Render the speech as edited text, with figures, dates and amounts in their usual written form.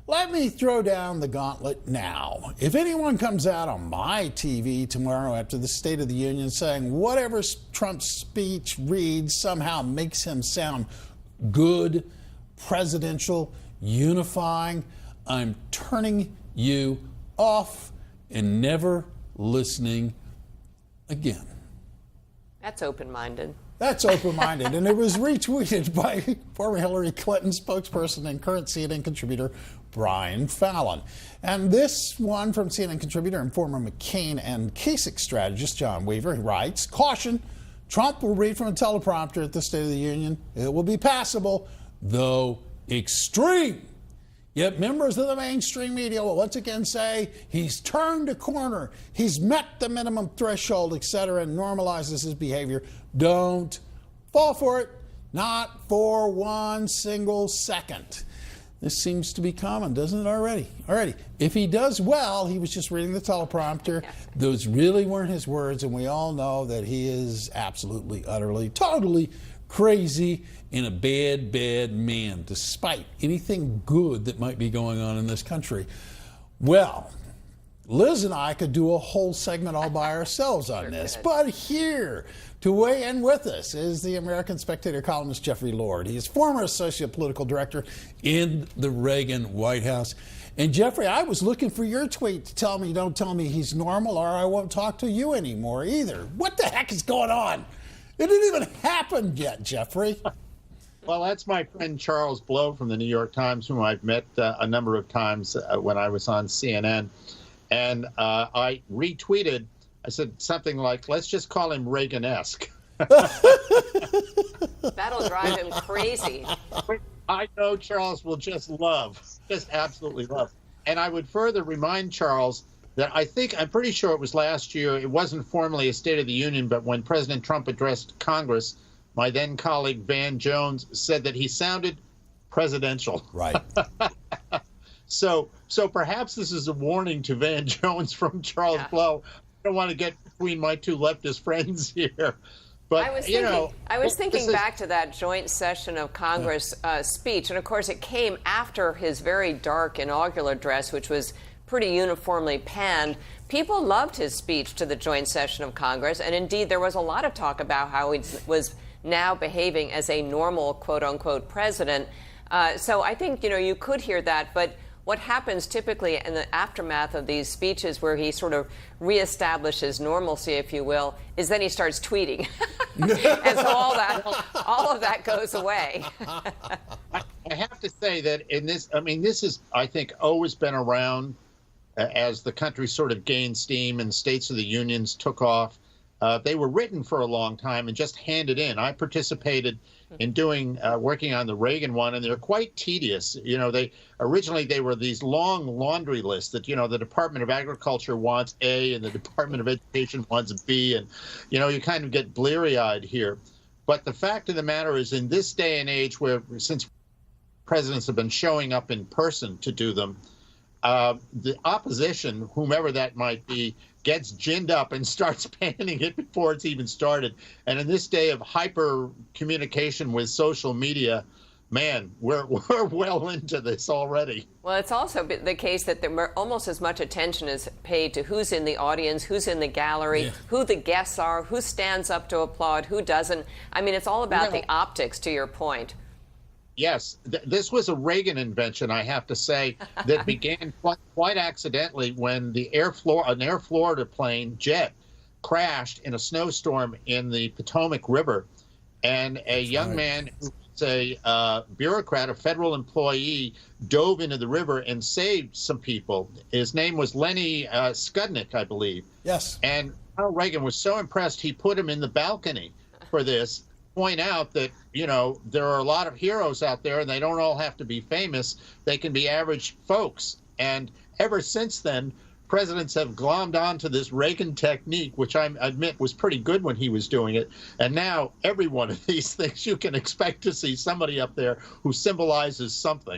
Let me throw down the gauntlet now. If anyone comes out on my TV tomorrow after the State of the Union saying whatever Trump's speech reads somehow makes him sound good, presidential, unifying, I'm turning you off and never listening again. That's open-minded. That's open-minded, and it was retweeted by former Hillary Clinton spokesperson and current CNN contributor Brian Fallon. And this one from CNN contributor and former McCain and Kasich strategist John Weaver writes, caution, Trump will read from a teleprompter at the State of the Union. It will be passable, though extreme. Yet members of the mainstream media will once again say he's turned a corner, he's met the minimum threshold, etc., and normalizes his behavior. Don't fall for it, not for one single second. This seems to be common, doesn't it already? If he does well, he was just reading the teleprompter. Those really weren't his words, and we all know that he is absolutely, utterly, totally crazy and a bad, bad man, despite anything good that might be going on in this country. Well, Liz and I could do a whole segment all by ourselves on this, but here to weigh in with us is the American Spectator columnist Jeffrey Lord. He is former associate political director in the Reagan White House. And Jeffrey, I was looking for your tweet to tell me, don't tell me he's normal or I won't talk to you anymore either. What the heck is going on? It didn't even happen yet, Jeffrey. Well, that's my friend Charles Blow from the New York Times, whom I've met a number of times when I was on CNN. And I retweeted, I said something like, let's just call him Reagan-esque. That'll drive him crazy. I know Charles will just absolutely love. And I would further remind Charles that I'm pretty sure it was last year, it wasn't formally a State of the Union, but when President Trump addressed Congress, my then colleague Van Jones said that he sounded presidential. Right. So perhaps this is a warning to Van Jones from Charles Blow. I don't want to get between my two leftist friends here. But, I was thinking back to that joint session of Congress speech, and of course it came after his very dark inaugural address, which was pretty uniformly panned. People loved his speech to the joint session of Congress, and indeed there was a lot of talk about how he was now behaving as a normal, quote-unquote, president. So I think, you could hear that, but what happens typically in the aftermath of these speeches where he sort of reestablishes normalcy, if you will, is then he starts tweeting. And so all of that goes away. I have to say that this is, I think, always been around as the country sort of gained steam and states of the unions took off. They were written for a long time and just handed in. I participated in working on the Reagan one, and they're quite tedious. Originally they were these long laundry lists that, the Department of Agriculture wants A and the Department of Education wants B, and, you kind of get bleary-eyed here. But the fact of the matter is, in this day and age where, since presidents have been showing up in person to do them, the opposition, whomever that might be, gets ginned up and starts panning it before it's even started. And in this day of hyper communication with social media, man, we're well into this already. Well, it's also the case that almost as much attention is paid to who's in the audience, who's in the gallery, who the guests are, who stands up to applaud, who doesn't. I mean, it's all about the optics, to your point. Yes, this was a Reagan invention, I have to say, that began quite accidentally when an Air Florida plane, jet, crashed in a snowstorm in the Potomac River. And a young man who was a bureaucrat, a federal employee, dove into the river and saved some people. His name was Lenny Skudnick, I believe. Yes. And Ronald Reagan was so impressed, he put him in the balcony for this. Point out that, there are a lot of heroes out there and they don't all have to be famous. They can be average folks. And ever since then, presidents have glommed onto this Reagan technique, which I admit was pretty good when he was doing it. And now every one of these things, you can expect to see somebody up there who symbolizes something.